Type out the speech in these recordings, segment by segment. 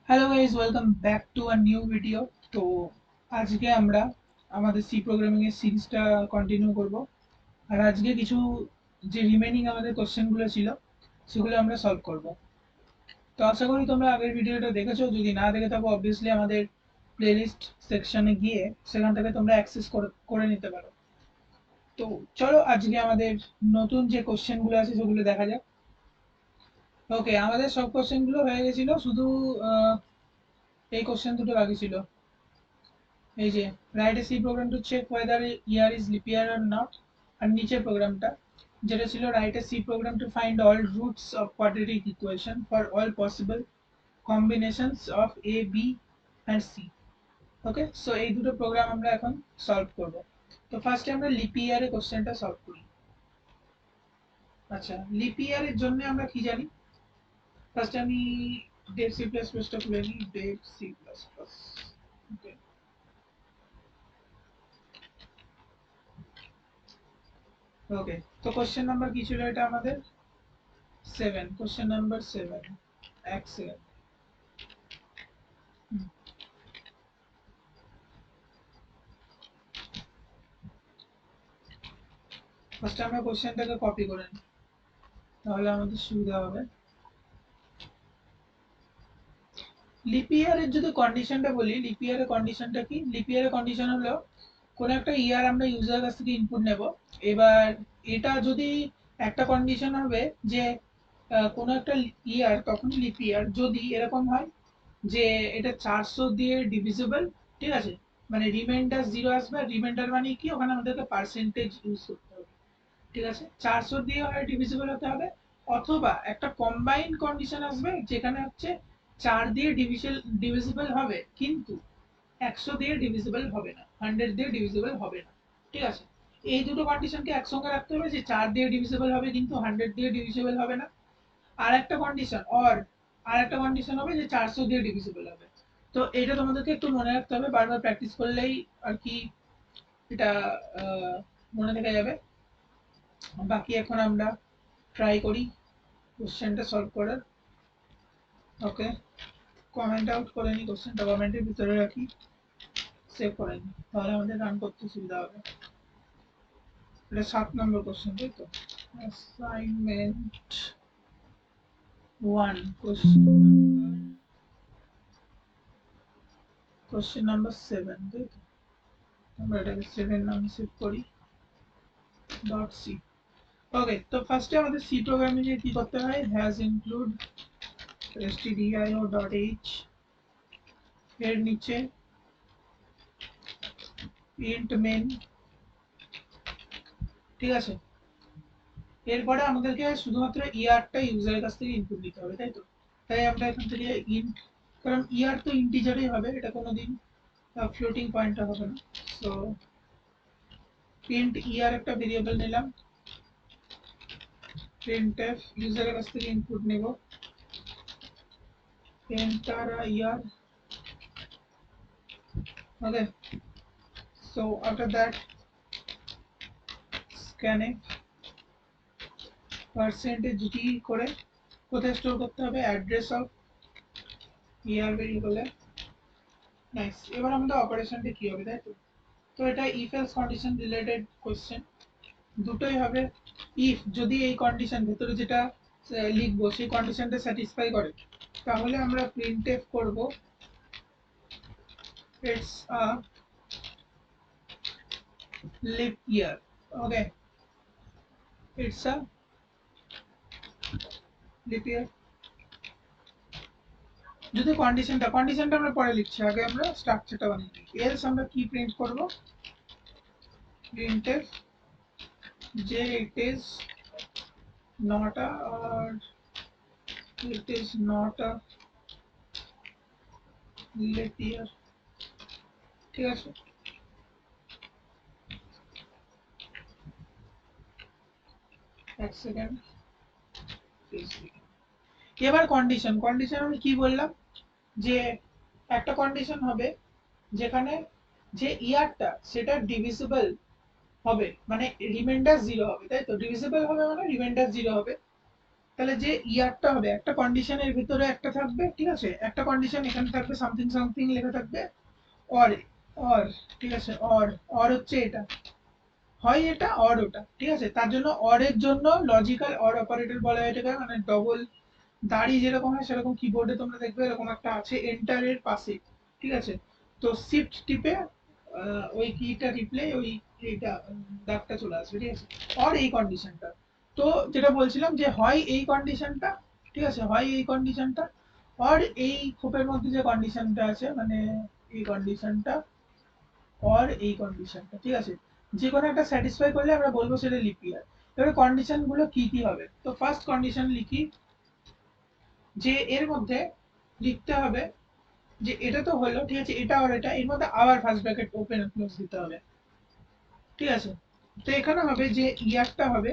Hello guys, welcome back to a new video. তো আজকে আমরা আমাদের সি প্রোগ্রামিং এর সিরিজটা কন্টিনিউ করব। আর আজকে কিছু যে রিমেনিং আমাদের কোশ্চেনগুলো ছিল সেগুলো আমরা সলভ করব। তো আশা করি তোমরা আগের ভিডিওটা দেখেছো। যদি না দেখে থাকো অবভিয়াসলি আমাদের প্লেলিস্ট সেকশনে গিয়ে সেখান থেকে তোমরা অ্যাক্সেস করে নিতে পারো। তো চলো আজকে আমাদের নতুন যে কোশ্চেনগুলো আছে সেগুলো দেখা যাক। ওকে, আমাদের সব কোশ্চেনগুলো হয়ে গেছিল, শুধু এই কোশ্চেন দুটো বাকি ছিল। এই যে write a C program to check whether year is leap year or not. আর নিচের প্রোগ্রামটা যেটা ছিল write a C program to find all roots of quadratic equation for all possible combinations of A B and C. Okay, so এই দুটো programme আমরা এখন solve করব। তো ফার্স্টে আমরা লিপ ইয়ারের কোশ্চেনটা সলভ করি। আচ্ছা, লিপ ইয়ারের জন্য আমরা কি জানি? ফার্স্টে আমি ডেভ সি প্লাস প্লাসটা খুলে নিই। Dev C plus plus. Okay okay, তো কোশ্চেন নাম্বার কি ছিল এটা আমাদের? 7, কোশ্চেন নাম্বার 7। এক সেকেন্ড। ফার্স্ট আমরা কোশ্চেনটাকে কপি করে নিই, তাহলে আমাদের সুবিধা হবে। লিপিয়ারের যদি কন্ডিশনটা বলি, লিপিয়ারের কন্ডিশনটা কি? লিপিয়ারের কন্ডিশন হলো কোন একটা ইয়ার আমরা ইউজারের কাছ থেকে ইনপুট নেব। এবার এটা যদি একটা কন্ডিশন হবে যে কোনো একটা ইয়ার, তখন লিপিয়ার যদি এরকম হয় যে এটা 400 দিয়ে ডিভিজিবল, ঠিক আছে, মানে রিমাইন্ডার 0 আসবে। আর রিমাইন্ডার মানে কি? ওখানে আমাদেরকে পার্সেন্টেজ ইউজ করতে হবে, ঠিক আছে। 400 দিয়ে হয় ডিভিজিবল হতে হবে, অথবা একটা কম্বাইন্ড কন্ডিশন আসবে যেখানে হচ্ছে 4 দিয়ে ডিভিজিবল হবে কিন্তু 100 দিয়ে ডিভিজিবল হবে না, 100 দিয়ে ডিভিজিবল হবে না, ঠিক আছে। এই দুটো কন্ডিশনকে একসঙ্গে রাখতে হবে, যে 4 দিয়ে ডিভিজিবল হবে কিন্তু 100 দিয়ে ডিভিজিবল হবে না। আর একটা কন্ডিশন আর একটা কন্ডিশন হবে যে 400 দিয়ে ডিভিজিবল হবে। তো এটা তোমাদেরকে একটু মনে রাখতে হবে, বারবার প্র্যাকটিস করলেই আর কি এটা মনে থেকে যাবে। বাকি এখন আমরা ট্রাই করি কোশ্চেনটা সলভ করার। ওকে, কমেন্ট আউট করে নিই, কোশ্চেনটা কমেন্টের ভিতরে রাখি, সেভ করে নিই, তাহলে আমাদের রান করতে সুবিধা হবে। এটা 7 নম্বর কোশ্চেন, তাই তো? অ্যাসাইনমেন্ট 1, কোশ্চেন নাম্বার 7, তাই তো? আমরা এটাকে 7 নাম সেভ করি। Dot C. ওকে, তো ফার্স্টে আমাদের সি প্রোগ্রামিং এ কি করতে হয়? হ্যাজ ইনক্লুড stdio.h, এর নিচে int main, ঠিক আছে। এরপরে আমাদেরকে শুধুমাত্র ইয়ারটা ইউজারের কাছ থেকে ইনপুট দিতে হবে, তাই তো? তাই আমরা এখান থেকে ইন্ট, কারণ ইয়ার তো ইন্টিজারই হবে, এটা কোনোদিন ফ্লোটিং পয়েন্টটা হবে না। সো প্রিন্ট ইয়ার একটা ভেরিয়েবল নিলাম, printf ইউজারের কাছ থেকে ইনপুট নেব, enter a year. Okay, so after that scanf percentage d করে কোথায় স্টোর করতে হবে? অ্যাড্রেস অফ ইয়ার ভেরিয়েবলে। নাইস, এবার আমাদের অপারেশনটা কি হবে, তাই তো? তো এটা if else condition related question, দুটোই হবে। ইফ যদি এই কন্ডিশন ভেতরে যেটা লিখবো সেই কন্ডিশনটা স্যাটিসফাই করে, তাহলে আমরা প্রিন্টএফ করব it's a leap year. Okay, it's a leap ইয়ার। যদি কন্ডিশনটা আমরা পরে লিখছি, আগে আমরা স্ট্রাকচারটা বানিয়ে নিই। এলস আমরা কি প্রিন্ট করব? প্রিন্টএফ যে it is not a, or it is not a leap year, ঠিক আছে। এক সেকেন্ড। এবার কন্ডিশন আমি কি বললাম? যে একটা কন্ডিশন হবে যেখানে যে ইয়ারটা সেটা ডিভিজিবল হবে, মানে রিমাইন্ডার 0 হবে, তাই তো? ডিভিজিবল হবে মানে রিমাইন্ডার 0 হবে। তাহলে যে ইয়ারটা হবে একটা কন্ডিশনের ভিতরে একটা থাকবে, ঠিক আছে, একটা কন্ডিশন এখানে থাকবে সামথিং সামথিং লেখা থাকবে, অর অর ঠিক আছে, অর অর হচ্ছে এটা, হয় এটা অর ওটা, ঠিক আছে। তার জন্য অর এর জন্য লজিক্যাল অর অপারেটর বলা হয় এটাকে, মানে ডবল দাড়ি যেরকম হয় সেরকম কিবোর্ডে তোমরা দেখবে এরকম একটা আছে এন্টারের পাশে, ঠিক আছে। তো শিফট টিপে ওই কিটা টিপলে ওই এইটা দাগটা চলে আসবে, ঠিক আছে। আর এই কন্ডিশনটা, তো যেটা বলছিলাম যে হয় এই কন্ডিশনটা, ঠিক আছে, হয় এই কন্ডিশনটা, আর এই খোপের মধ্যে যে কন্ডিশনটা আছে মানে এই কন্ডিশনটা, আর এই কন্ডিশনটা, ঠিক আছে, যে কোনো একটা স্যাটিসফাই করলে আমরা বলবো সেটা লিপ ইয়ার। এবারে কন্ডিশন গুলো কি কি হবে, তো ফার্স্ট কন্ডিশন লিখি যে এর মধ্যে লিখতে হবে যে এটা তো হলো, ঠিক আছে, এটা আর এটা এর মধ্যে আবার ফার্স্ট ব্র্যাকেট ওপেন ক্লোজ দিতে হবে, ঠিক আছে। তো এখানে হবে যে ইয়ারটা হবে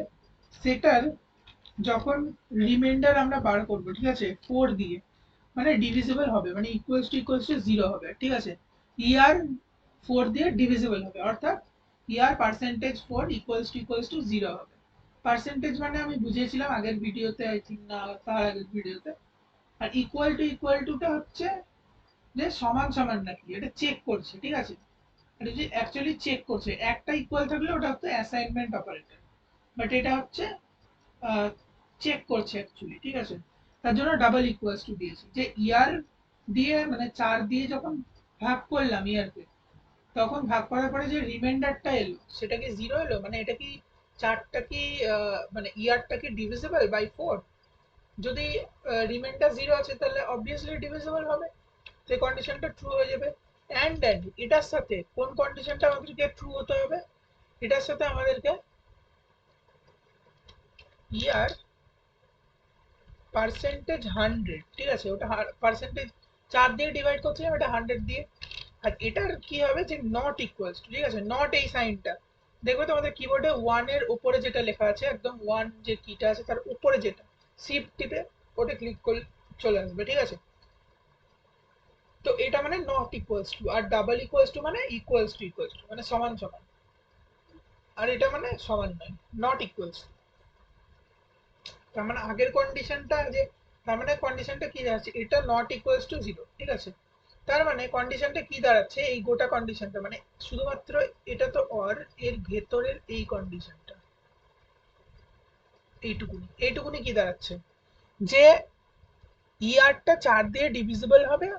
সেটার যখন রিমাইন্ডার আমরা বার করব, ঠিক আছে, 4 দিয়ে, মানে ডিভিজিবল হবে, মানে ইকুয়ালস টু 0 হবে, ঠিক আছে। ইয়ার 4 দিয়ে ডিভিজিবল হবে, অর্থাৎ ইয়ার পার্সেন্টেজ 4 ইকুয়ালস টু 0 হবে। পার্সেন্টেজ মানে আমি বুঝিয়েছিলাম আগের ভিডিওতে, আই থিঙ্ক না তার আগের ভিডিওতে। আর ইকুয়াল টুটা হচ্ছে যে সমান সমান নাকি এটা চেক করছে, ঠিক আছে। এটা যে অ্যাকচুয়ালি চেক করছে, একটা ইকুয়াল থাকলে ওটা হচ্ছে অ্যাসাইনমেন্ট অপারেটর, বাট এটা হচ্ছে চেক করছে অ্যাকচুয়ালি, ঠিক আছে। তার জন্য ডাবল ইকুয়ালস টু দিয়েছি, যে ইয়ার দিয়ে মানে 4 দিয়ে যখন ভাগ করলাম ইয়ারকে, তখন ভাগ করার পরে যে রিমাইন্ডারটা এলো সেটা কি 0 এলো, মানে এটা কি 4টা কি মানে ইয়ারটা কি ডিভিজিবল বাই 4? যদি রিমাইন্ডার 0 আছে তাহলে অবভিয়াসলি ডিভিজিবল হবে, সেই কন্ডিশনটা ট্রু হয়ে যাবে। অ্যান্ড দেন এটার সাথে কোন কন্ডিশনটা আমাদেরকে ট্রু হতে হবে, এটার সাথে আমাদেরকে ইয়ার পার্সেন্টেজ 100, ঠিক আছে, ওটা পার্সেন্টেজ 4 দিয়ে ডিভাইড করছিলাম, এটা 100 দিয়ে। আর এটার কি হবে যে নট ইকুয়ালস, ঠিক আছে, নট এই সাইনটা দেখবে তোমাদের কিবোর্ডে 1 এর উপরে যেটা লেখা আছে, একদম 1 যে কিটা আছে তার উপরে যেটা, শিফট টিপে ওটা ক্লিক করলে চলে আসবে, ঠিক আছে। তো এটা মানে নট ইকুয়ালস টু, আর ডাবল ইকুয়ালস টু মানে ইকুয়ালস টু মানে সমান সমান, আর এটা মানে সমান নয়, নট ইকুয়ালস। তার মানে আগের কন্ডিশনটা যে, তার মানে কন্ডিশনটা কি দাঁড়াচ্ছে, এটা নট ইকুয়ালস টু 0, ঠিক আছে। তার মানে কন্ডিশনটা কি দাঁড়াচ্ছে, এই গোটা কন্ডিশনটা মানে শুধুমাত্র এটা তো অর এর ভেতরের এই কন্ডিশনটা, এইটুকুনি এইটুকুনি কি দাঁড়াচ্ছে, যে ইয়ারটা 4 দিয়ে ডিভিজিবল হবে,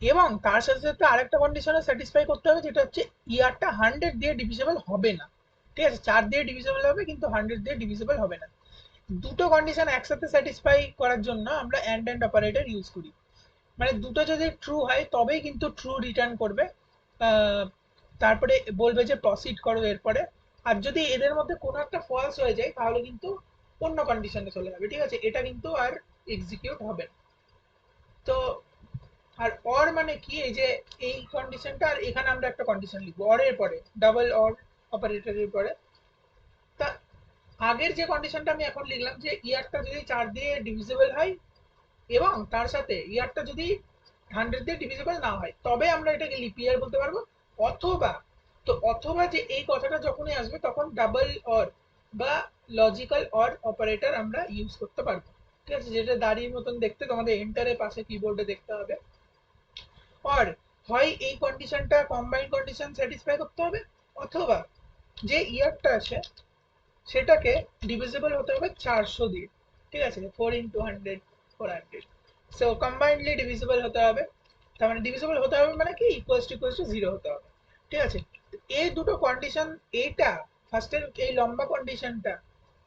এবং তার সাথে সাথে আরেকটা কন্ডিশনে স্যাটিসফাই করতে হবে, যেটা হচ্ছে ইয়ারটা 100 দিয়ে ডিভিজিবল হবে না, ঠিক আছে, 4 দিয়ে ডিভিজিবল হবে কিন্তু 100 দিয়ে ডিভিজিবল হবে না। দুটো কন্ডিশন একসাথে স্যাটিসফাই করার জন্য আমরা অ্যান্ড অপারেটর ইউজ করি, মানে দুটো যদি ট্রু হয় তবেই কিন্তু ট্রু রিটার্ন করবে, তারপরে বলবে যে প্রসিড করো এরপরে। আর যদি এদের মধ্যে কোনো একটা ফলস হয়ে যায় তাহলে কিন্তু অন্য কন্ডিশনে চলে যাবে, ঠিক আছে, এটা কিন্তু আর এক্সিকিউট হবে না। তো আর অর মানে কি, এই যে এই কন্ডিশনটা, আর এখানে আমরা একটা কন্ডিশন লিখবো অর এর পরে, ডাবল অর অপারেটরের পরে। তা আগের যে কন্ডিশনটা আমি এখন লিখলাম যে ইয়ারটা যদি 4 দিয়ে ডিভিজিবল হয় এবং তার সাথে ইয়ারটা যদি 100 দিয়ে ডিভিজিবল না হয়, তবে আমরা এটাকে লিপ ইয়ার বলতে পারবো। অথবা, তো অথবা যে এই কথাটা যখনই আসবে তখন ডাবল অর বা লজিক্যাল অর অপারেটর আমরা ইউজ করতে পারবো, ঠিক আছে, যেটা দাড়ির মতন দেখতে, তোমাদের এন্টারের পাশে কিবোর্ডে দেখতে হবে। অর হয় এই কন্ডিশনটা কম্বাইন্ড কন্ডিশন স্যাটিসফাই করতে হবে, অথবা যে ইয়ারটা আছে সেটাকে ডিভিজিবল হতে হবে 400 দিয়ে, ঠিক আছে, 4 ইন্টু 100, 400, সো কম্বাইন্ডলি ডিভিজিবল হতে হবে। তার মানে ডিভিজিবল হতে হবে মানে কি, ইকুয়ালস টু 0 হতে হবে, ঠিক আছে। এই দুটো কন্ডিশন, এইটা ফার্স্টের এই লম্বা কন্ডিশনটা,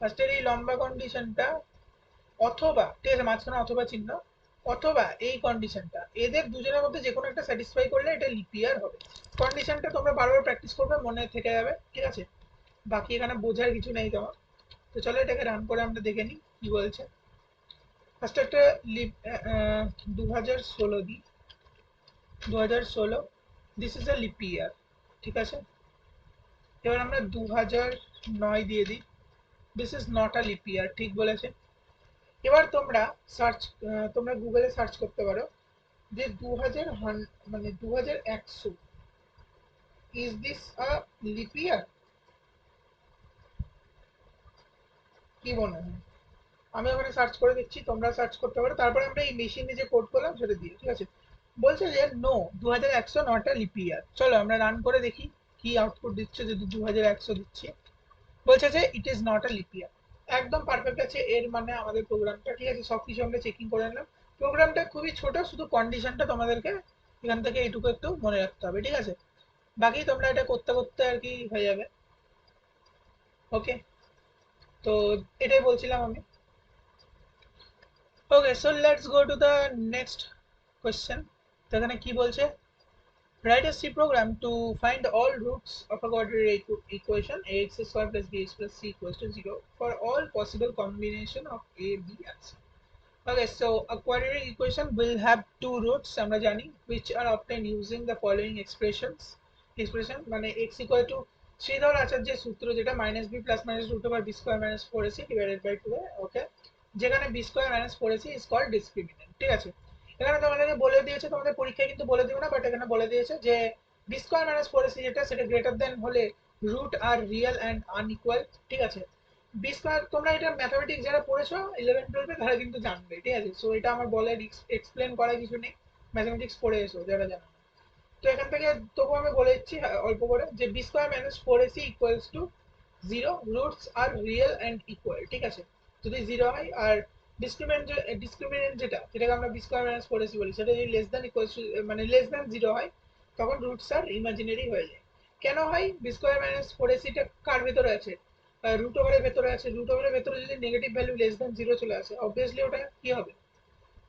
ফার্স্টের এই লম্বা কন্ডিশনটা, অথবা, ঠিক আছে, মাঝখানে অথবা চিহ্ন, অথবা এই কন্ডিশনটা, এদের দুজনের মধ্যে যে কোনো একটা স্যাটিসফাই করলে এটা লিপিয়ার হবে। কন্ডিশনটা তোমরা বারবার প্র্যাকটিস করবে, মনে থেকে যাবে, ঠিক আছে। বাকি এখানে বোঝার কিছু নেই তোমার। তো চলো এটাকে রান করে আমরা দেখে নিই কি বলছে। ফার্স্ট একটা লিপ 2016 দিই, 2016, দিস ইজ আ লিপ ইয়ার, ঠিক আছে। এবার আমরা 2009 দিয়ে দিই, this is not a leap ইয়ার, ঠিক বলেছে। এবার তোমরা সার্চ, তোমরা গুগলে সার্চ করতে পারো যে 2000 মানে 2100 ইজ দিস আ লিপ ইয়ার, কি মনে হয়? আমি ওখানে সার্চ করে দিচ্ছি, তোমরা সার্চ করতে পারো, তারপরে আমরা এই মেশিনে যে কোড করলাম সেটা দিয়ে, ঠিক আছে। বলছে যে no, 2100 not a leap year. চলো আমরা রান করে দেখি কি আউটপুট দিচ্ছে। যদি 2100 দিচ্ছে, বলছে যে it is not a leap ইয়ার। একদম পারফেক্ট আছে, এর মানে আমাদের প্রোগ্রামটা ঠিক আছে, সবকিছু আমরা চেকিং করে নিলাম। প্রোগ্রামটা খুবই ছোট, শুধু কন্ডিশনটা তোমাদেরকে এখান থেকে এইটুকু একটু মনে রাখতে হবে, ঠিক আছে। বাকি তোমরা এটা করতে করতে আর কি হয়ে যাবে। ওকে, তো এটাই বলছিলাম আমি। Okay, so let's go to the next question. তো এখানে কি বলছে, write a C program to find all roots of a quadratic equation ax square plus bx plus c equals to 0 for all possible combination of a, b and c. Okay, so a quadratic equation will have two roots, আমরা জানি, which are obtained using the following expression মানে x equal to Sridhar আচার্যের সূত্র, যেটা minus B plus minus root over B square minus four AC divided by two. Okay, যেখানে B square minus four AC is called discriminant, ঠিক আছে। এখানে তোমাদেরকে বলে দিয়েছে, তোমাদের পরীক্ষায় কিন্তু বলে দিবে না, বাট এখানে বলে দিয়েছে যে B square minus four AC যেটা, সেটা গ্রেটার দেন হলে root are real and unequal, ঠিক আছে। বি স্কোয়ার, তোমরা এটা ম্যাথামেটিক্স যারা পড়েছো 11-12 তারা কিন্তু জানবে, ঠিক আছে। সো এটা আমার বলে এক্সপ্লেন করার কিছু নেই, ম্যাথামেটিক্স পড়ে এসো যারা জানো না। তো এখান থেকে তবু আমি বলে দিচ্ছি অল্প করে, যে B square minus four AC equals to zero, roots are real and equal, ঠিক আছে। যদি জিরো হয়, আর ডিসক্রিমিনেন্ট যেটাকে আমরা B square minus four AC বলি, সেটা যদি লেস দ্যান ইকুয়ালস টু মানে লেস দ্যান জিরো হয়, তখন রুটস আর ইমাজিনারি হয়ে যায়। কেন হয়? বি স্কোয়ার মাইনাস ফোর এসিটা কার ভেতরে আছে? রুট ওভারের ভেতরে আছে। রুট ওভারের ভেতরে যদি negative value less than zero চলে আসে, অবভিয়াসলি ওটা কি হবে?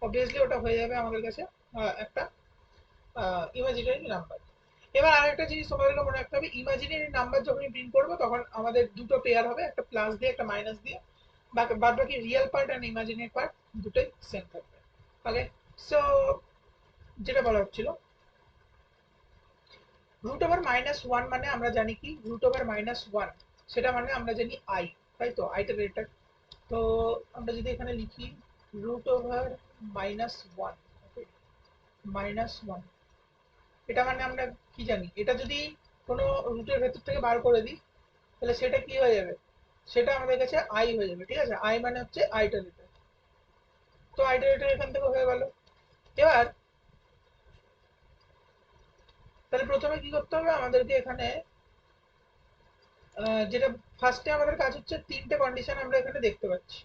অবভিয়াসলি ওটা হয়ে যাবে আমাদের কাছে একটা ইমাজিনারি নাম্বার। এবার আরেকটা জিনিস তোমাদেরকে মনে রাখতে হবে, ইমাজিনারি নাম্বার যখনই প্রিন্ট করবো তখন আমাদের দুটো পেয়ার হবে, একটা প্লাস দিয়ে একটা মাইনাস দিয়ে। বাদ বাকি real part and imaginary part দুটোই সেম থাকবে। ওকে, সো যেটা বলা হচ্ছিল, রুট ওভার মাইনাস ওয়ান মানে আমরা জানি কি, রুট ওভার মাইনাস ওয়ান সেটা মানে আমরা জানি আই, তাই তো, আইটা রেটার। তো আমরা যদি এখানে লিখি root over minus one, minus one, এটা মানে আমরা কি জানি, এটা যদি কোনো রুটের ভেতর থেকে বার করে দিই, তাহলে সেটা কি হয়ে যাবে? সেটা আমাদের কাছে আই হয়ে যাবে, ঠিক আছে। আই মানে হচ্ছে আইটারেটর। তো আইটারেটর এখান থেকে হয়ে গেল। এবার তাহলে প্রথমে কি করতে হবে আমাদেরকে এখানে, যেটা ফার্স্টে আমাদের কাজ হচ্ছে, তিনটে কন্ডিশন আমরা এখানে দেখতে পাচ্ছি।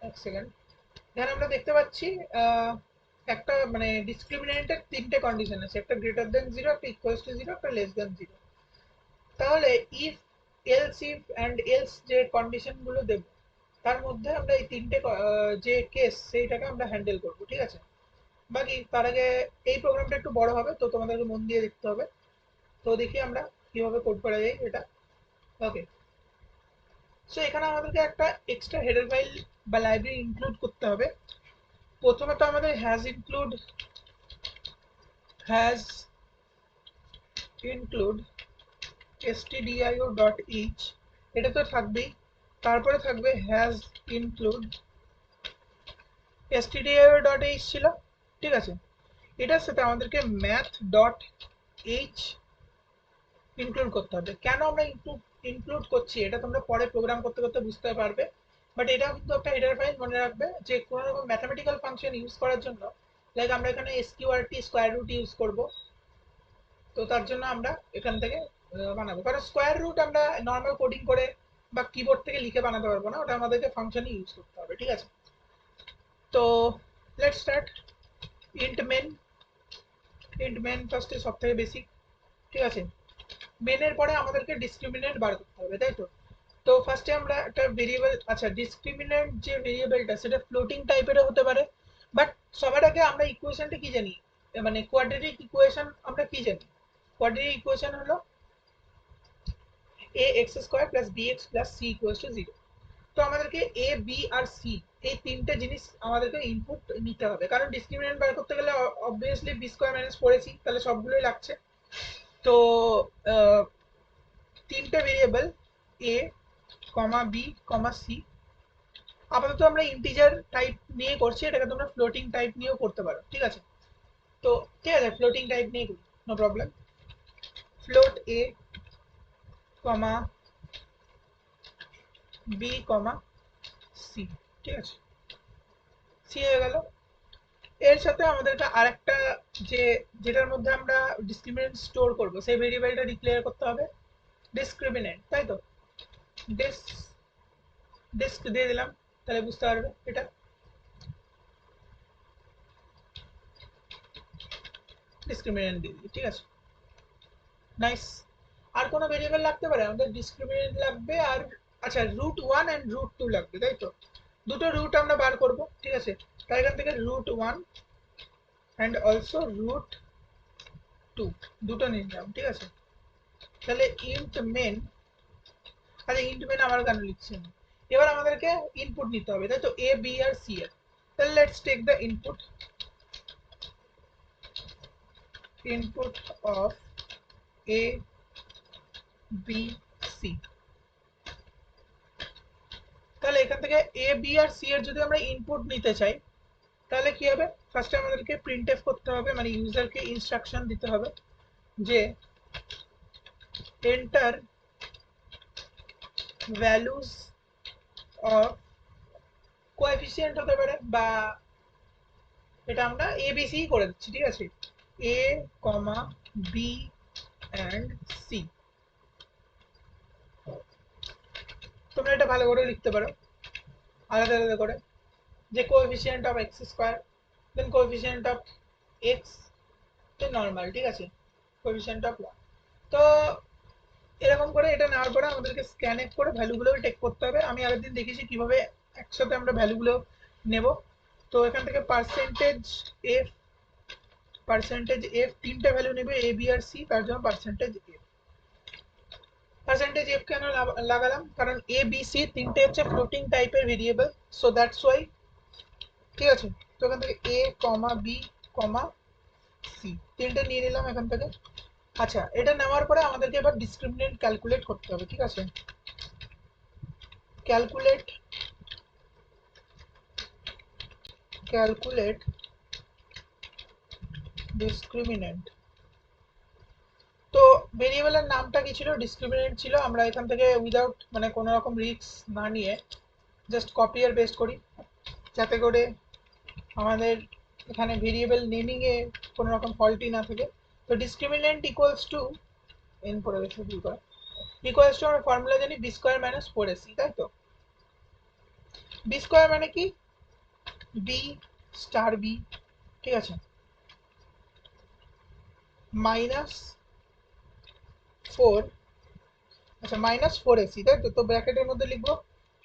এক সেকেন্ড, এখানে আমরা দেখতে পাচ্ছি একটা মানে ডিসক্রিমিনেন্টের তিনটে কন্ডিশন আছে, একটা গ্রেটার দেন জিরো, একটা ইকুয়ালস টু জিরো, একটা লেস দেন জিরো। তাহলে if, else if and else যে কন্ডিশন গুলো দেব, তার মধ্যে আমরা এই তিনটে যে কেস সেইটাকে আমরা হ্যান্ডেল করব, ঠিক আছে। বাকি তার আগে এই প্রোগ্রামটা একটু বড় হবে, তো তোমাদেরকে মন দিয়ে দেখতে হবে। তো দেখি আমরা কিভাবে কোড করা যায় এটা। ওকে, সো এখানে আমাদেরকে একটা এক্সট্রা হেডার ফাইল বা লাইব্রেরি ইনক্লুড করতে হবে। প্রথমে তো আমাদের হ্যাজ ইনক্লুড stdio.h, এটা তো থাকবেই। তারপরে থাকবে হ্যাজ ইনক্লুড stdio.h ছিল, ঠিক আছে। এটার সাথে আমাদেরকে ম্যাথ ডট এইচ ইনক্লুড করতে হবে। কেন আমরা ইনক্লুড করছি এটা তোমরা পরে প্রোগ্রাম করতে করতে বুঝতে পারবে, বাট এটাও কিন্তু একটা হেডার ফাইল। মনে রাখবে যে কোনো রকম ম্যাথামেটিক্যাল ফাংশন ইউজ করার জন্য, লাইক আমরা এখানে এসকিউআরটি স্কোয়ার রুট ইউজ করব, তো তার জন্য আমরা এখান থেকে বানাবো। কারণ স্কোয়ার রুট আমরা নর্মাল কোডিং করে বা কিবোর্ড থেকে লিখে বানাতে পারবো না, ওটা আমাদেরকে ফাংশনই ইউজ করতে হবে, ঠিক আছে। তো let's start. Int main, int main ফার্স্টে সব থেকে বেসিক, ঠিক আছে। মেনের পরে আমাদেরকে ডিসক্রিমিনেন্ট বার করতে হবে, তাই তো। তো ফার্স্টে আমরা একটা ভেরিয়েবল, আচ্ছা ডিসক্রিমিনেন্ট যে ভেরিয়েবলটা সেটা ফ্লোটিং টাইপেরও হতে পারে, বাট সবার আগে আমরা ইকুয়েশনটা কি জানি, মানে কোয়াড্রেটিক ইকুয়েশন আমরা কি জানি? কোয়াড্রেটিক ইকুয়েশন হলো A X square plus B X plus C equals to zero. তো আমাদেরকে এ বি আর সি এই তিনটে জিনিস আমাদেরকে ইনপুট নিতে হবে, কারণ ডিসক্রিমিনেন্ট বার করতে গেলে obviously B square minus four AC, তাহলে সবগুলোই লাগছে। তো তিনটে ভেরিয়েবল এ কমা বি কমা সি, আপাতত আমরা ইন্টিজার টাইপ নিয়ে করছি, এটাকে তোমরা ফ্লোটিং টাইপ নিয়েও করতে পারো, ঠিক আছে। তো ঠিক আছে, ফ্লোটিং টাইপ নিয়ে করি, নো প্রবলেম। ফ্লোট এ কমা বি কমা সি, ঠিক আছে, সি হয়ে গেল। এর সাথে আমাদেরকে আরেকটা যে যেটার মধ্যে আমরা ডিসক্রিমিনেন্ট স্টোর করব সেই ভেরিয়েবলটা ডিক্লেয়ার করতে হবে, ডিসক্রিমিনেন্ট, তাই তো? ডিস ডিস্ক দিয়ে দিলাম, তাহলে বুঝতে পারবে এটা ডিসক্রিমিনেন্ট দিয়ে দিই, ঠিক আছে, নাইস। আর কোনো ভেরিয়েবল লাগতে পারে আমাদের? ডিসক্রিমিনেন্ট লাগবে আর আচ্ছা √1 এন্ড √2 লাগবে, তাই তো? দুটো রুট আমরা বার করব, ঠিক আছে, তাই এখান থেকে √1 এন্ড অলসো √2 দুটো নিয়ে নিলাম, ঠিক আছে। তাহলে ইন্ট মেন, আচ্ছা ইন্ট মেন আবার কেন লিখছি আমি? এবার আমাদেরকে ইনপুট নিতে হবে, তাই তো, এ বি আর সি এর। তাহলে let's take the input of A B C. তাহলে এখান থেকে এ বি আর সি এর যদি আমরা ইনপুট নিতে চাই তাহলে কি হবে? ফার্স্টে আমাদেরকে প্রিন্টএফ করতে হবে, মানে ইউজারকে ইনস্ট্রাকশন দিতে হবে যে এন্টার ভ্যালুজ অফ কোএফিসিয়েন্ট হতে পারে, বা এটা আমরা এ বি সি করে দিচ্ছি, ঠিক আছে, এ কমা বি অ্যান্ড সি। তোমরা এটা ভালো করে লিখতে পারো আলাদা আলাদা করে, যে coefficient of X square, then coefficient of X, then normal, ঠিক আছে, কোএফিসিয়েন্ট অফ ওয়ান। তো এরকম করে এটা নেওয়ার পরে আমাদেরকে স্ক্যান এফ করে ভ্যালুগুলো টেক করতে হবে। আমি আগের দিন দেখেছি কিভাবে একসাথে আমরা ভ্যালুগুলো নেব। তো এখান থেকে পার্সেন্টেজ এফ তিনটে ভ্যালু নেবে এ বি আর সি, তার জন্য পার্সেন্টেজ এফ কেন লাগালাম? কারণ এ বি সি তিনটে হচ্ছে ফ্লোটিং টাইপের ভেরিয়েবল, সো দ্যাটস ওয়াই, ঠিক আছে। তো এখান থেকে এ কমা বি কমা সি তিনটে নিয়ে নিলাম এখান থেকে। আচ্ছা, এটা নেওয়ার পরে আমাদেরকে এবার ডিসক্রিমিনেন্ট ক্যালকুলেট করতে হবে, ঠিক আছে। Calculate calculate discriminant. তো ভেরিয়েবলের নামটা কি ছিল? ডিসক্রিমিনেন্ট ছিল। আমরা এখান থেকে উইদাউট মানে কোনো রকম রিস্ক না নিয়ে জাস্ট কপি আর পেস্ট করি, যাতে করে আমাদের এখানে ভেরিয়েবল নেমিং এ কোনো রকম ফল্টই না থাকে। তো ডিসক্রিমিনেন্ট ইকুয়ালস টু এন পড়ে গেছে ভুল করা, ইকুয়ালস টু আমরা ফর্মুলা জানি বি স্কোয়ার মাইনাস 4ac, তাই তো? বি স্কোয়ার মানে কি? বি স্টার বি, ঠিক আছে, মাইনাস 4, আচ্ছা -4ac, তাই তো? তো ব্র্যাকেটের মধ্যে লিখবো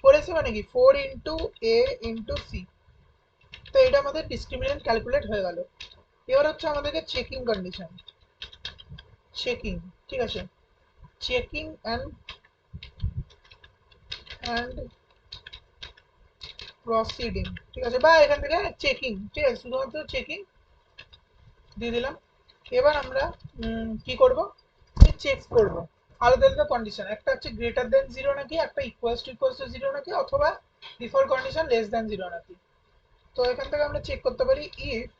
4ac মানে কি 4 ইন্টু এ ইন্টু সি। তো এটা আমাদের ডিসক্রিমিনেন্ট ক্যালকুলেট হয়ে গেল। এবার হচ্ছে আমাদেরকে চেকিং কন্ডিশন, চেকিং, ঠিক আছে, চেকিং অ্যান্ড প্রসিডিং, ঠিক আছে, বা এখান থেকে চেকিং, ঠিক আছে, শুধুমাত্র চেকিং দিয়ে দিলাম। এবার আমরা কি করব? চেক করব আলাদা আলাদা কন্ডিশন, একটা হচ্ছে গ্রেটার দেন জিরো নাকি, একটা ইকুয়ালস টু জিরো নাকি, অথবা before condition less than zero নাকি। তো এখান থেকে আমরা চেক করতে পারি ইফ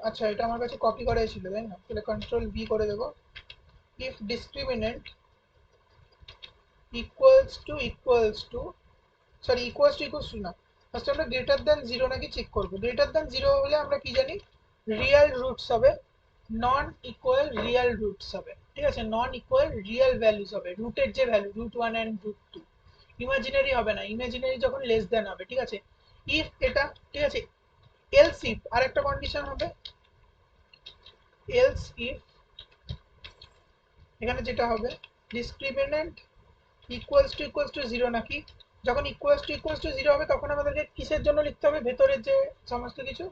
আচ্ছা এটা আমার কাছে কপি করাই ছিল, তাই না? তাহলে কন্ট্রোল ভি করে দেবো। If discriminant equals to equals to না, ফার্স্ট আমরা গ্রেটার দেন জিরো নাকি চেক করবো। গ্রেটার দেন জিরো হলে আমরা কি জানি? রিয়েল রুটস হবে, নন ইকুয়াল রিয়েল রুটস হবে, ঠিক আছে, নন ইকুয়াল রিয়েল ভ্যালুস হবে, রুটের যে ভ্যালু √1 অ্যান্ড √2, ইমাজিনারি হবে না, ইমাজিনারি যখন লেস দেন হবে, ঠিক আছে। ইফ এটা, ঠিক আছে, এলস ইফ আরেকটা কন্ডিশন হবে, এলস ইফ এখানে যেটা হবে ডিসক্রিমিনেন্ট ইকুয়ালস টু জিরো নাকি, যখন ইকুয়ালস টু জিরো হবে তখন আমাদেরকে কিসের জন্য লিখতে হবে? ভেতরের যে সমস্ত কিছু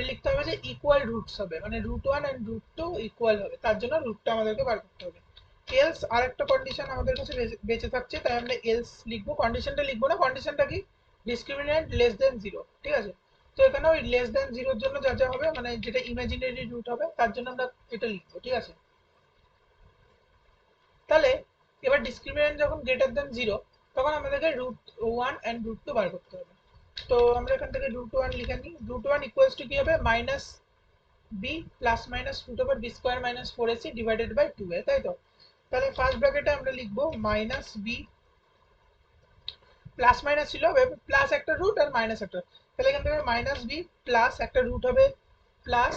লিখতে হবে যে ইকুয়াল রুটস হবে, মানে √1 অ্যান্ড √2 ইকুয়াল হবে, তার জন্য রুটটা আমাদেরকে বার করতে হবে। এলস আর একটা কন্ডিশন আমাদের কাছে বেঁচে থাকছে, তাই আমরা এলস লিখবো, কন্ডিশনটা লিখবো না। কন্ডিশনটা কি? ডিসক্রিমিনেন্ট লেস দেন জিরো, ঠিক আছে। তো এখানে ওই লেস দেন জিরোর জন্য যা যা হবে, মানে যেটা ইমাজিনারি রুট হবে তার জন্য আমরা এটা লিখবো, ঠিক আছে। তাহলে এবার ডিসক্রিমিনেন্ট যখন গ্রেটার দেন জিরো তখন আমাদেরকে √1 অ্যান্ড √2 বার করতে হবে। তো আমরা এখান থেকে √1 লিখে নিই। √1 ইকুয়ালস টু কি হবে? B plus minus root over B square minus 4ac divided by 2a, তাই তো? তাহলে ফার্স্ট ব্র্যাকেটে আমরা লিখবো মাইনাস বি, প্লাস মাইনাস ছিল প্লাস একটা রুট আর মাইনাস একটা, তাহলে এখান থেকে মাইনাস বি প্লাস একটা রুট হবে প্লাস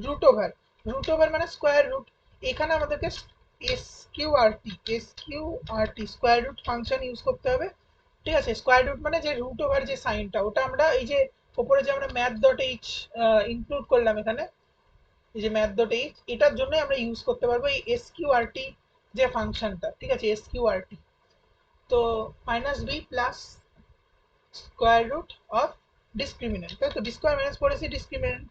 রুট ওভার মানে স্কোয়ার রুট, এখানে আমাদেরকে S Q R T square root function use করতে হবে, ঠিক আছে? স্কোয়ার রুট মানে যে রুট ওভার যে সাইনটা, ওটা আমরা এই যে উপরে যে আমরা ম্যাথ ডট এইচ ইনক্লুড করলাম এখানে, এই যে ম্যাথ ডট এইচ, এটার জন্য আমরা ইউজ করতে পারবো এই এস কিউ আর টি যে ফাংশনটা, ঠিক আছে? S Q R T. তো minus B plus square root of discriminant, তাই তো? বি স্কোয়ার মাইনাস করেছি ডিসক্রিমিনেন্ট,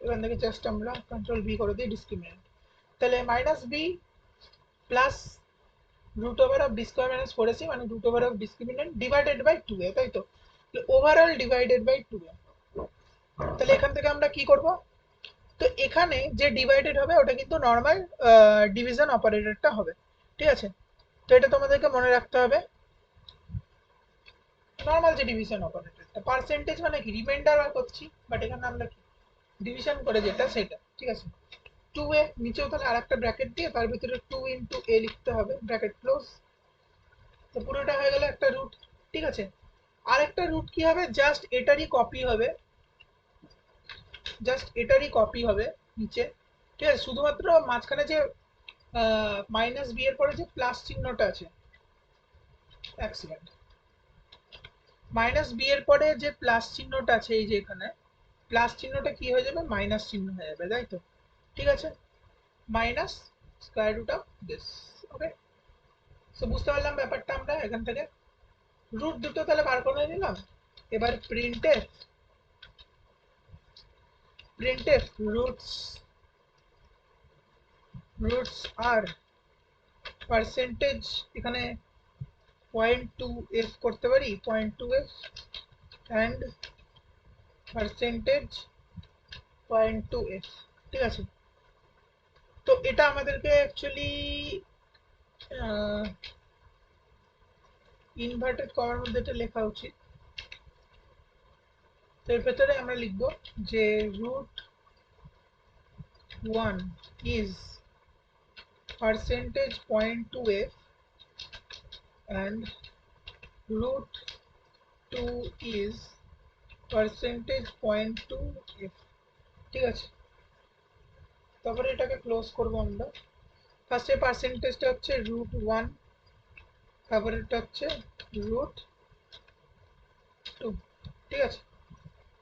এখান থেকে জাস্ট আমরা কন্ট্রোল বি করে দিই ডিসক্রিমিনেন্ট, তাহলে minus B plus root over of B square minus করেছি মানে root over of discriminant divided by 2a, তাই তো? ওভারঅল ডিভাইডেড বাই 2a, তাহলে এখান থেকে আমরা কি করব? তো এখানে যে ডিভাইডেড হবে ওটা কিন্তু নর্মাল ডিভিশন অপারেটরটা হবে, ঠিক আছে? তো এটা তোমাদেরকে মনে রাখতে হবে, নর্মাল যে ডিভিশন অপারেটরটা, পার্সেন্টেজ মানে কি রিমাইন্ডার করছি, বাট এখানে আমরা কি ডিভিশন করে যেটা সেটা, ঠিক আছে? 2a নিচেও তাহলে আরেকটা ব্র্যাকেট দিয়ে তার ভিতরে 2 ইন্টু a লিখতে হবে, ব্র্যাকেট ক্লোজ, তো পুরোটা হয়ে গেল একটা রুট, ঠিক আছে? আরেকটা রুট কি হবে, জাস্ট এটারই কপি হবে নিচে, ঠিক আছে? শুধুমাত্র মাঝখানে যে মাইনাস বি এর পরে যে প্লাস চিহ্নটা আছে, এক সেকেন্ড, মাইনাস বি এর পরে যে প্লাস চিহ্নটা আছে, এই যে এখানে প্লাস চিহ্নটা কি হয়ে যাবে, মাইনাস চিহ্ন হয়ে যাবে, তাই তো? ঠিক আছে, minus square root of this, okay? So বুঝতে পারলাম ব্যাপারটা আমরা এখান থেকে, রুট দুটো তাহলে বার করে নিলাম। এবার প্রিন্টএফ রুটস আর পার্সেন্টেজ, এখানে 0.2f করতে পারি, 0.2f অ্যান্ড পার্সেন্টেজ 0.2f, ঠিক আছে? তো এটা আমাদেরকে অ্যাকচুয়ালি ইনভার্টেড কমার মধ্যে এটা লেখা উচিত, তো এর ভেতরে আমরা লিখব যে root 1 is percentage 0.2f and root 2 is percentage 0.2f, ঠিক আছে? তারপরে এটাকে ক্লোজ করব আমরা, ফার্স্টে পার্সেন্টেজটা হচ্ছে root 1, তারপরে এটা হচ্ছে root 2, ঠিক আছে?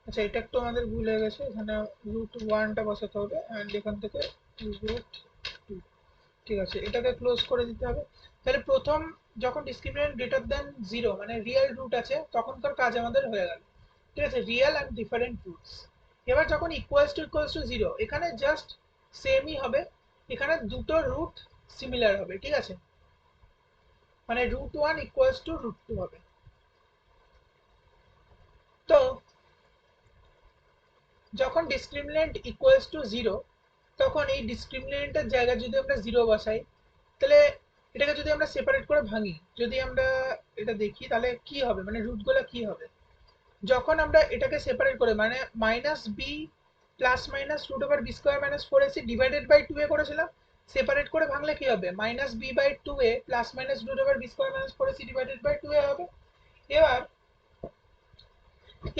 আচ্ছা, এটা একটু আমাদের ভুল হয়ে গেছে, এখানে root 1টা বসাতে হবে অ্যান্ড এখান থেকে root 2, ঠিক আছে? এটাকে ক্লোজ করে দিতে হবে। তাহলে প্রথম যখন ডিসক্রিমিনেন্ট গ্রেটার দেন 0 মানে রিয়েল রুট আছে, তখনকার কাজ আমাদের হয়ে গেল, ঠিক আছে? Real and different roots. এবার যখন ইকুয়ালস টু 0, এখানে জাস্ট সেমই হবে, এখানে দুটো রুট সিমিলার হবে, ঠিক আছে? মানে root 1 ইকুয়ালস টু root 2 হবে। তো যখন ডিসক্রিমিনেন্ট ইকুয়ালস টু 0, তখন এই ডিসক্রিমিনেন্টের জায়গায় যদি আমরা 0 বসাই, তাহলে এটাকে যদি আমরা সেপারেট করে ভাঙি, যদি আমরা এটা দেখি, তাহলে কি হবে, মানে রুটগুলো কি হবে? যখন আমরা এটাকে সেপারেট করে মানে minus B plus minus root over B square minus 4ac divided by 2a করেছিলাম, সেপারেট করে ভাঙলে কি হবে, minus B by 2a plus minus root over B square minus 4ac divided by 2a হবে। এবার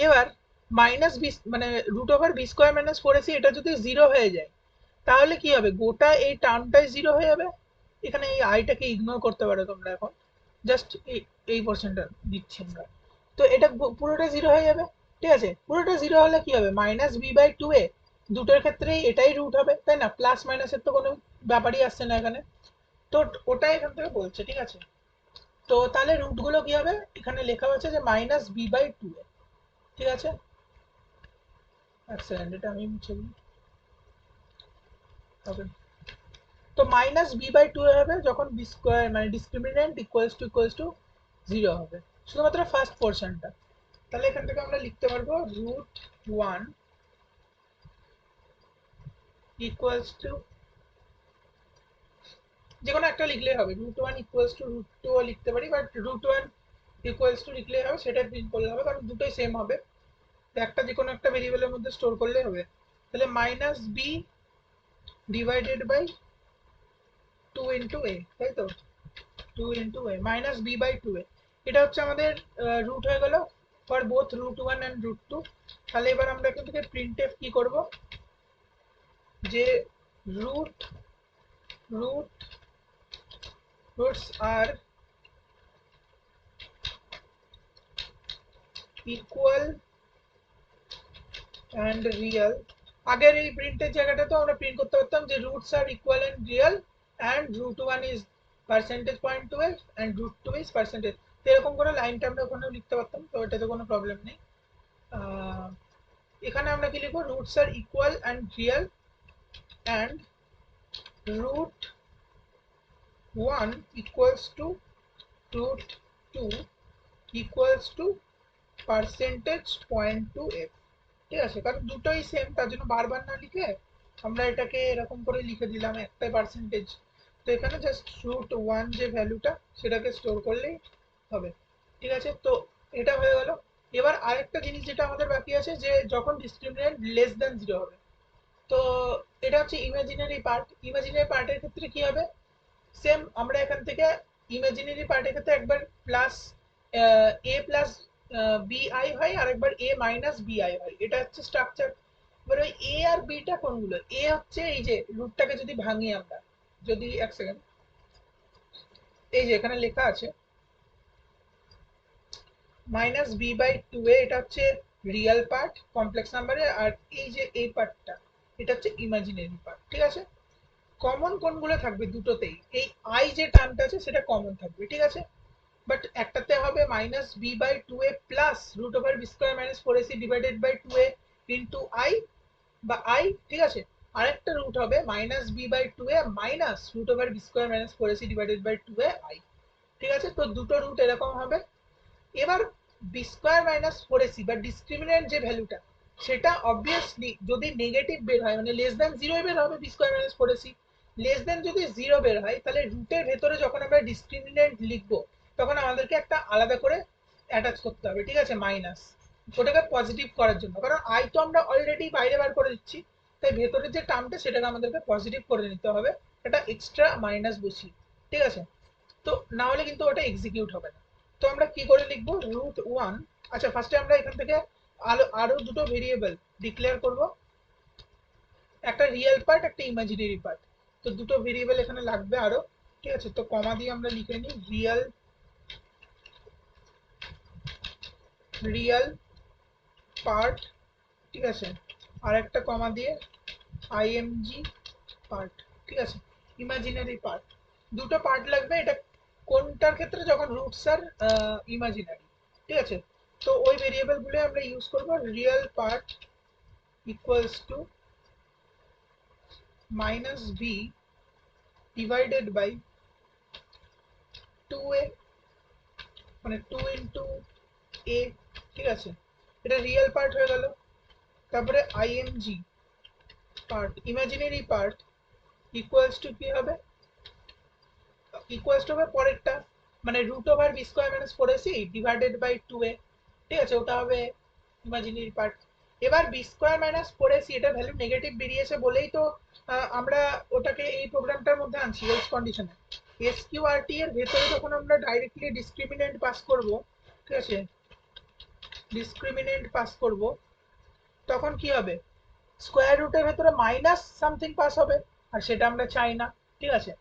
এবার মাইনাস বি মানে root over B square minus 4ac এটা যদি 0 হয়ে যায়, তাহলে কি হবে, গোটা এই টার্মটাই 0 হয়ে যাবে। এখানে এই আইটাকে ইগনোর করতে পারো তোমরা, এখন জাস্ট এই পোর্শনটা দিচ্ছি আমরা, তো এটা পুরোটা 0 হয়ে যাবে, ঠিক আছে? পুরোটা 0 হলে কি হবে, মাইনাস বি বাই 2a দুটোর ক্ষেত্রেই এটাই রুট হবে, তাই না? প্লাস মাইনাসের তো কোনো ব্যাপারই আসছে না এখানে, তো ওটাই এখান থেকে বলছে, ঠিক আছে? তো তাহলে রুটগুলো কি হবে, এখানে লেখা হচ্ছে যে মাইনাস বি বাই 2a, ঠিক আছে? এক সেকেন্ড, এটা আমি মুছে দিই, ওকে? তো মাইনাস বি বাই 2 হবে যখন বি স্কোয়ার মানে ডিসক্রিমিনেন্ট ইকুয়ালস টু 0 হবে, শুধুমাত্র ফার্স্ট পোর্শনটা। তাহলে এখান থেকে আমরা লিখতে পারবো root 1 ইকুয়ালস টু, যে কোনো একটা লিখলেই হবে, root 1 ইকুয়ালস টু root 2 ও লিখতে পারি, বাট root 1 ইকুয়ালস টু লিখলেই হবে, সেটা প্রিন্ট করলে হবে, কারণ দুটোই সেম হবে, তো একটা যে কোনো একটা ভেরিয়েবলের মধ্যে স্টোর করলেই হবে। তাহলে minus B divided by 2 into A, তাই তো, 2 into A minus B by 2 A. এটা হচ্ছে আমাদের রুট হয়ে গেল ফর বোথ √1 অ্যান্ড √2। তাহলে এবার আমরা এখান থেকে প্রিন্টএফ কি করব, যে root root roots are equal and real. আগের এই প্রিন্টের জায়গাটা তো আমরা প্রিন্ট করতে পারতাম যে roots are equal and real and √1 is percentage point 12 and √2 is percentage. তো এরকম করে লাইনটা আমরা ওখানেও লিখতে পারতাম, তো এটাতে কোনো প্রবলেম নেই। এখানে আমরা কি লিখবো, roots are equal and real and √1 equals to √2 equals to percentage point two F. ঠিক আছে, কারণ দুটোই সেম, তার জন্য বারবার না লিখে আমরা এটাকে এরকম করে লিখে দিলাম একটাই পার্সেন্টেজ। তো এখানে জাস্ট √1 যে ভ্যালুটা সেটাকে স্টোর করলেই হবে। ঠিক আছে, তো এটা হয়ে গেল। এবার আরেকটা জিনিস যেটা আমাদের বাকি আছে, যে যখন ডিসক্রিমিনেন্ট লেস দ্যান 0 হবে, তো এটা হচ্ছে ইমাজিনারি পার্ট। ইমাজিনারি পার্টের ক্ষেত্রে কি হবে, সেম আমরা এখান থেকে ইমাজিনারি পার্টের ক্ষেত্রে একবার প্লাস এ প্লাস বিআই হয় আর একবার এ মাইনাস বিআই হয়, এটা হচ্ছে স্ট্রাকচার। এবার ওই এ আর বিটা কোনগুলো, এ হচ্ছে এই যে রুটটাকে যদি ভাঙি আমরা, যদি এক সেকেন্ড, এই যে এখানে লেখা আছে মাইনাস বি বাই 2 এ, এটা হচ্ছে রিয়েল পার্ট কমপ্লেক্স নাম্বারে, আর এই যে এই পার্টটা এটা হচ্ছে ইমাজিনারি পার্ট। ঠিক আছে, কমন কোনগুলো থাকবে দুটোতেই, এই আই যে টার্মটা আছে সেটা কমন থাকবে। ঠিক আছে, বাট একটাতে হবে minus B by 2 A plus √(b²-4ac divided by 2a into I বা আই। ঠিক আছে, আরেকটা রুট হবে minus B by 2a minus √(b²-4ac divided by 2a I. ঠিক আছে, তো দুটো রুট এরকম হবে। এবার b²-4ac বা ডিসক্রিমিনেন্ট যে ভ্যালুটা, সেটা অবভিয়াসলি যদি নেগেটিভ বের হয়, মানে লেস দ্যান 0 বের হবে b²-4ac, লেস দ্যান যদি 0 বের হয় তাহলে রুটের ভেতরে যখন আমরা ডিসক্রিমিনেন্ট লিখবো তখন আমাদেরকে একটা আলাদা করে অ্যাটাচ করতে হবে। ঠিক আছে, মাইনাস, ওটাকে পজিটিভ করার জন্য, কারণ আই তো আমরা অলরেডি বাইরে বার করে দিচ্ছি, তাই ভেতরের যে টার্মটা সেটাকে আমাদেরকে পজিটিভ করে নিতে হবে, এটা এক্সট্রা মাইনাস বসিয়ে। ঠিক আছে, তো না হলে কিন্তু ওটা এক্সিকিউট হবে না। তো আমরা কি করে লিখবো, √1, আচ্ছা ফার্স্টে আমরা এখান থেকে আরো দুটো ভেরিয়েবল ডিক্লেয়ার করব, একটা রিয়েল পার্ট একটা ইমাজিনারি পার্ট। তো দুটো ভেরিয়েবল এখানে লাগবে আরো। ঠিক আছে, তো কমা দিয়ে আমরা লিখে নিই রিয়েল রিয়েল পার্ট। ঠিক আছে, আর একটা কমা দিয়ে আইএমজি পার্ট। ঠিক আছে, ইমাজিনারি পার্ট, দুটো পার্ট লাগবে। এটা কোনটার ক্ষেত্রে, যখন রুটস আর ইমাজিনারি। ঠিক আছে, তো ওই ভেরিয়েবল গুলো আমরা ইউজ করব, real part equals to minus B divided by 2a, মানে 2 ইন্টু এ। ঠিক আছে, এটা রিয়েল পার্ট হয়ে গেল। তারপরে IMG part imaginary part equals to কি হবে, ইকুয়ালস টু হবে পরেরটা, মানে √(b²-4ac ডিভাইডেড বাই 2a। ঠিক আছে, ওটা হবে ইমাজিনারি পার্ট। এবার b²-4ac এটা ভ্যালু নেগেটিভ বেরিয়েছে বলেই তো আমরা ওটাকে এই প্রোগ্রামটার মধ্যে আনছি এলস কন্ডিশনে। এসকিউআরটি এর ভেতরে যখন আমরা ডাইরেক্টলি ডিসক্রিমিনেন্ট পাস করব, ঠিক আছে, ডিসক্রিমিনেন্ট পাস করব, তখন কি হবে, স্কোয়ার রুটের ভেতরে মাইনাস সামথিং পাস হবে, আর সেটা আমরা চাই না। ঠিক আছে,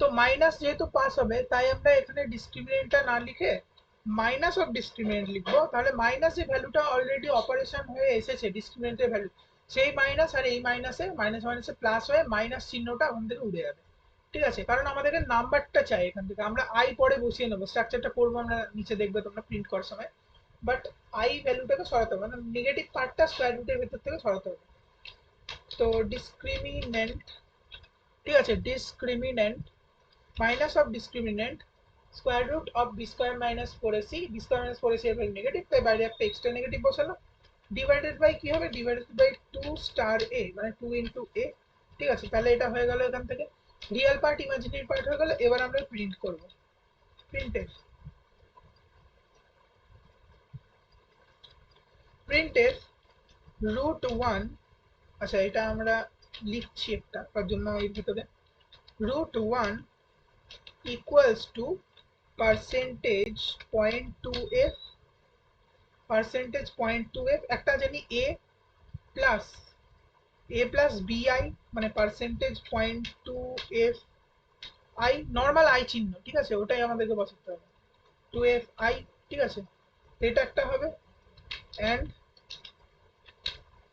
তো মাইনাস যেহেতু পাস হবে তাই আমরা এখানে ডিসক্রিমিনেন্টটা না লিখে মাইনাস অফ ডিসক্রিমিনেন্ট লিখবো। তাহলে মাইনাস যে ভ্যালুটা অলরেডি অপারেশন হয়ে এসেছে ডিসক্রিমিনেন্টের ভ্যালু, সেই মাইনাস আর এই মাইনাসে মাইনাস মাইনাসে প্লাস হয়ে মাইনাস চিহ্নটা ওখান থেকে উড়ে যাবে। ঠিক আছে, কারণ আমাদেরকে নাম্বারটা চাই, এখান থেকে আমরা আই পরে বসিয়ে নেবো, স্ট্রাকচারটা করবো আমরা নিচে, দেখবে তোমরা প্রিন্ট করার সময়। বাট আই ভ্যালুটাকে সরাতে হবে, মানে নেগেটিভ পার্টটা স্কোয়ার রুটের ভেতর থেকে সরাতে হবে। তো ডিসক্রিমিনেন্ট, ঠিক আছে, discriminant minus of discriminant square root of b²-4ac, b²-4ac এর ভ্যালু নেগেটিভ, তাই বাইরে একটা এক্সট্রা নেগেটিভ বসালো, ডিভাইডেড বাই কি হবে, ডিভাইডেড বাই 2*a, মানে 2 ইন্টু এ। ঠিক আছে, তাহলে এটা হয়ে গেল এখান থেকে রিয়েল পার্ট ইমাজিনারি পার্ট হয়ে গেল। এবার আমরা প্রিন্ট করব, প্রিন্টের প্রিন্টের √1 আচ্ছা এটা আমরা লিখছি একটা, তার জন্য এর ভিতরে √1 equals to percentage point two F, percentage point two F একটা জানি এ প্লাস বিআই, মানে percentage point two F I, normal I চিহ্ন, ঠিক আছে, ওটাই আমাদেরকে বসাতে হবে, টু এফ আই, ঠিক আছে, এটা একটা হবে। And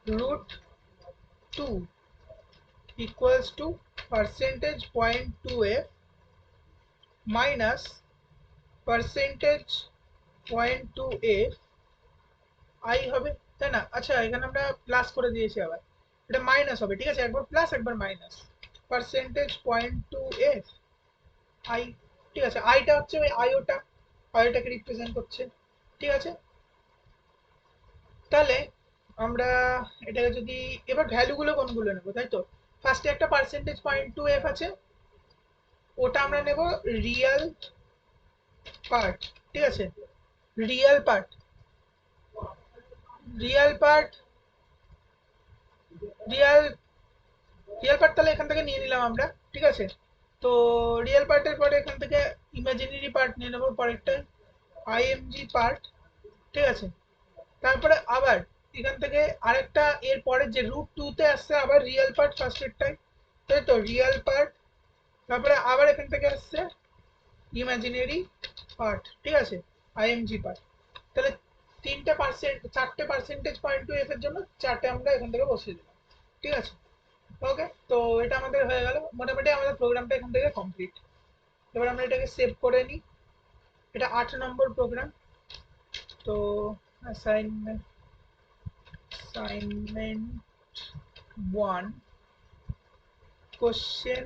√2 equals to percentage point 2f minus percentage point 2f i হবে, তাই না? আচ্ছা এখানে আমরা প্লাস করে দিয়েছি, আবার এটা মাইনাস হবে, ঠিক আছে, একবার প্লাস একবার minus, percentage point two F I, ঠিক আছে, আইটা হচ্ছে ওই আইওটাকে রিপ্রেজেন্ট করছে, ঠিক আছে। তাহলে আমরা এটাকে যদি এবার ভ্যালুগুলো কোনগুলো নেবো, তাই তো, ফার্স্টে একটা পার্সেন্টেজ পয়েন্ট টু এফ আছে, ওটা আমরা নেব রিয়েল পার্ট, ঠিক আছে, real part, real part, real real part তাহলে এখান থেকে নিয়ে নিলাম আমরা, ঠিক আছে। তো রিয়েল পার্টের পরে এখান থেকে ইমাজিনারি পার্ট নিয়ে নেবো পরেরটা, আইএমজি পার্ট, ঠিক আছে। তারপরে আবার এখান থেকে আরেকটা এর পরে যে √2 তে আসছে আবার রিয়েল পার্ট ফার্স্টেরটাই, তাই তো, রিয়েল পার্ট, তারপরে আবার এখান থেকে আসছে ইমাজিনারি পার্ট, ঠিক আছে, আইএমজি পার্ট। তাহলে চারটে পার্সেন্টেজ পয়েন্ট টু এফ এর জন্য চারটে আমরা এখান থেকে বসিয়ে দিলাম, ঠিক আছে। ওকে, তো এটা আমাদের হয়ে গেল, মোটামুটি আমাদের প্রোগ্রামটা এখান থেকে কমপ্লিট। এবার আমরা এটাকে সেভ করে নিই, এটা 8 নম্বর প্রোগ্রাম। তো assignment assignment 1 question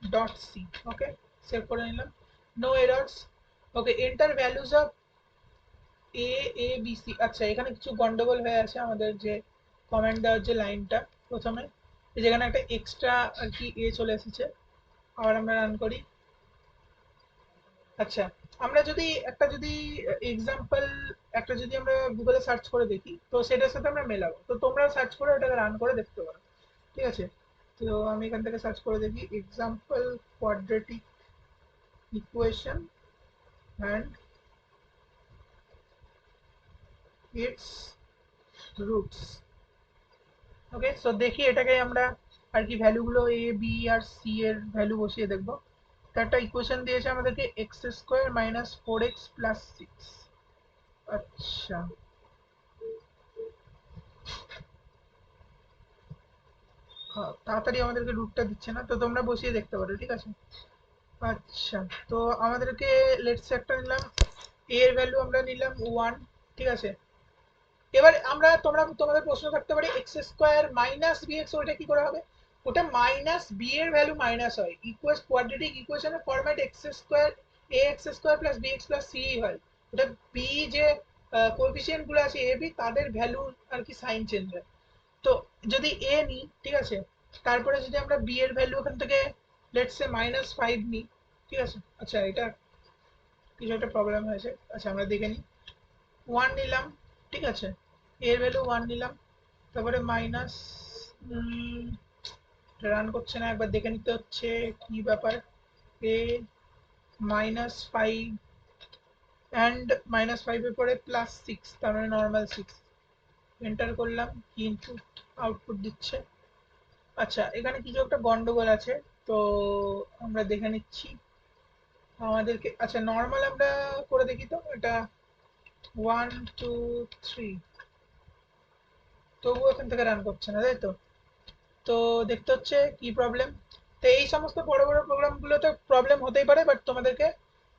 8.c, okay, save করে নিলাম, no errors. Okay, enter values of A B C. আচ্ছা এখানে কিছু গন্ডগোল হয়ে আছে, আমাদের যে কমেন্ট দেওয়ার যে লাইনটা প্রথমে, যেখানে একটা এক্সট্রা আর কি চলে এসেছে, আবার আমরা রান করি। আচ্ছা আমরা যদি এক্সাম্পল একটা যদি আমরা গুগলে সার্চ করে দেখি, তো সেটার সাথে আমরা মেলাবো, তো তোমরা সার্চ করে ওটাকে রান করে দেখতে পারো, ঠিক আছে। তো আমি এখান থেকে সার্চ করে দেখি example quadratic equation and it's roots. Okay, so দেখি এটাকে আমরা আর কি ভ্যালুগুলো এ বি আর সি এর ভ্যালু বসিয়ে দেখবো। তো একটা ইকুয়েশন দিয়েছে আমাদেরকে x² - 4x + 6। আচ্ছা তাড়াতাড়ি আমাদেরকে রুটটা দিচ্ছে না, তো তোমরা বসিয়ে দেখতে পারো, ঠিক আছে। আচ্ছা, তো আমাদেরকে লেটস একটা নিলাম, এ এর ভ্যালু আমরা নিলাম 1, ঠিক আছে। এবার তোমাদের প্রশ্ন থাকতে পারে x² - bx, ওটা কি করে হবে? ওটা মাইনাস বি এর ভ্যালু মাইনাস হয়, কোয়াড্রেটিক ইকুয়েশনের ফরম্যাট x² - bx + c হয়, ওটা বি যে কোএফিসিয়েন্ট গুলো আছে এ বি তাদের ভ্যালু আর কি সাইন চেঞ্জ হয়। তো যদি এ নিই, ঠিক আছে, তারপরে যদি আমরা বি এর ভ্যালু ওখান থেকে লেটস সে -5 নিই, ঠিক আছে। আচ্ছা এটা কিছু একটা প্রবলেম হয়েছে, আচ্ছা আমরা দেখে নিই, 1 নিলাম, ঠিক আছে, এর ভ্যালু 1 নিলাম, তারপরে মাইনাস, রান করছে না, একবার দেখে নিতে হচ্ছে কি ব্যাপার, এ -5 অ্যান্ড -5 এর পরে +6, তার মানে নর্মাল 6, এন্টার করলাম, কিন্তু আউটপুট দিচ্ছে। আচ্ছা এখানে কিছু একটা গন্ডগোল আছে, তো আমরা দেখে নিচ্ছি আমাদেরকে। আচ্ছা নর্মাল আমরা করে দেখি, তো এটা 1 2 3, তবুও এখান থেকে রান করছে না, তাই তো। তো দেখতে হচ্ছে কি প্রবলেম। তো এই সমস্ত বড় বড় প্রোগ্রামগুলোতে প্রবলেম হতেই পারে, বাট তোমাদেরকে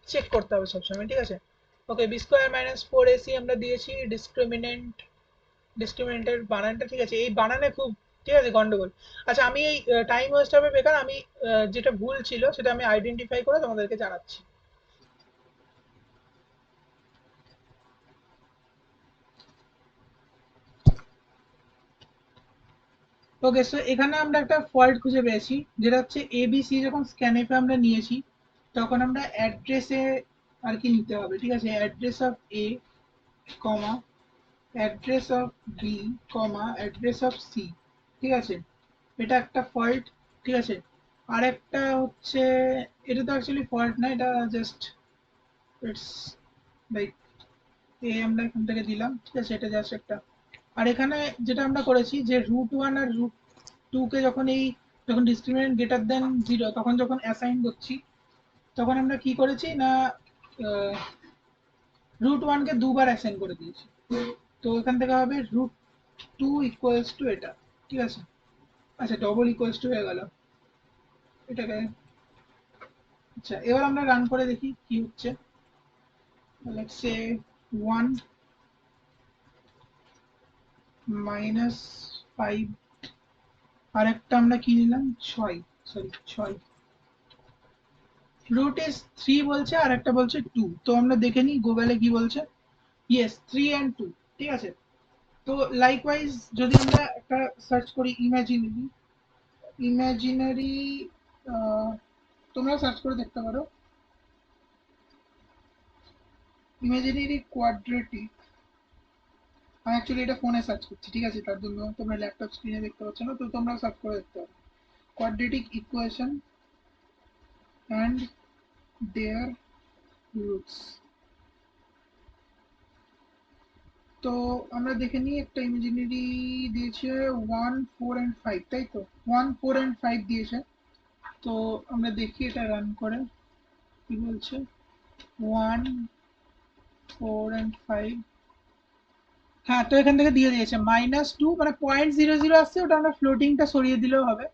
চেক করতে হবে সবসময়, ঠিক আছে। ওকে, b² - 4ac আমরা দিয়েছি, ডিসক্রিমিনেন্টের বানানটা ঠিক আছে, এই বানানে খুব, ঠিক আছে, গন্ডগোল। আচ্ছা আমি এই টাইম ওয়েস্ট হবে বেকার, আমি যেটা ভুল ছিল সেটা আমি আইডেন্টিফাই করে তোমাদেরকে জানাচ্ছি। ওকে, সো এখানে আমরা একটা ফল্ট খুঁজে পেয়েছি, যেটা হচ্ছে এবিসি যখন স্ক্যানএফে আমরা নিয়েছি, তখন আমরা অ্যাড্রেসে আর কি নিতে হবে, ঠিক আছে, অ্যাড্রেস অফ এ, কমা অ্যাড্রেস অফ বি কমা অ্যাড্রেস অফ সি, ঠিক আছে, এটা একটা ফল্ট, ঠিক আছে। আর একটা হচ্ছে, এটা তো অ্যাকচুয়ালি ফল্ট না, এটা জাস্ট ইটস লাইক এ আমরা এখান থেকে দিলাম, ঠিক আছে, এটা জাস্ট একটা। আর এখানে যেটা আমরা করেছি যে √1 আর √2 কে যখন ডিসক্রিমিনেন্ট গ্রেটার দেন 0 তখন যখন অ্যাসাইন করছি, তখন আমরা কি করেছি না √1 কে দুবার অ্যাসাইন করে দিয়েছি। তো এখান থেকে হবে √2 ইকুয়ালস টু এটা, ঠিক আছে। আচ্ছা, ডবল ইকুয়ালস টু হয়ে গেল এটাকে। আচ্ছা, এবার আমরা রান করে দেখি কি হচ্ছে। লেটস সে 1 -5, আর একটা আমরা কি নিলাম 6, সরি 6, রুট ইজ 3 বলছে আর একটা বলছে 2। তো আমরা দেখে নিই গুগলে কি বলছে। ইয়েস, 3 and 2, ঠিক আছে। তো লাইকওয়াইজ যদি আমরা একটা সার্চ করি ইমাজিনারি, ইমাজিনারি তোমরা সার্চ করে দেখতে পারো ইমাজিনারি কোয়াড্রেটিক। আমি অ্যাকচুয়ালি এটা ফোনে সার্চ করছি, ঠিক আছে, তার জন্য তোমরা ল্যাপটপ স্ক্রিনে দেখতে পাচ্ছ না, তো তোমরা সার্চ করে দেখতে পারো quadratic equation and there roots. তো আমরা দেখে নিই একটা ইমাজিনারি দিয়েছে 1, 4 and 5, তাই তো 1, 4 and 5 দিয়েছে। তো আমরা দেখি এটা রান করে কি বলছে। 1, 4 and 5, হ্যাঁ, তো এখান থেকে দিয়ে দিয়েছে -2, মানে 0.00 আসছে, ওটা আমরা ফ্লোটিংটা সরিয়ে দিলেও হবে।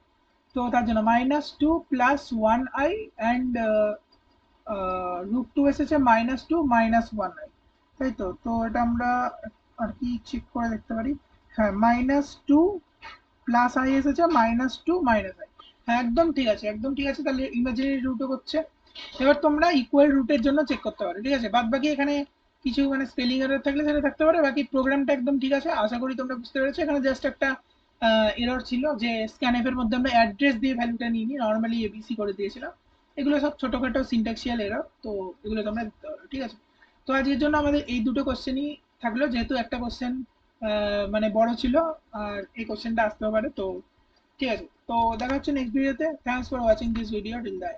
তো তার জন্য -2 + 1i অ্যান্ড √2 এসেছে -2 -1i, তাই তো। তো এটা আমরা আর কি চেক করে দেখতে পারি। হ্যাঁ, -2 + i এসেছে -2 -i। হ্যাঁ, একদম ঠিক আছে, একদম ঠিক আছে, তাহলে ইমাজিনারি রুটও করছে। এবার তোমরা ইকুয়াল রুটের জন্য চেক করতে পারো, ঠিক আছে। বাদ বাকি এখানে কিছু মানে স্পেলিং এরর থাকলে সেটা থাকতে পারে, বাকি প্রোগ্রামটা একদম ঠিক আছে, আশা করি তোমরা বুঝতে পেরেছো। এখানে জাস্ট একটা এরর ছিল যে স্ক্যানএফ এর মধ্যে আমরা অ্যাড্রেস দিয়ে ভ্যালুটা নিয়ে নিই, নর্মালি এবিসি করে দিয়েছিলাম। এগুলো সব ছোটখাটো সিনট্যাক্সিয়াল এরর, তো এগুলো তোমরা দেখতে পারো, ঠিক আছে। তো আজকের জন্য আমাদের এই দুটো কোশ্চেনই থাকলো, যেহেতু একটা কোশ্চেন মানে বড় ছিল আর এই কোশ্চেনটা আসতেও পারে, তো ঠিক আছে। তো দেখা হচ্ছে নেক্সট ভিডিওতে। Thanks for watching this video till the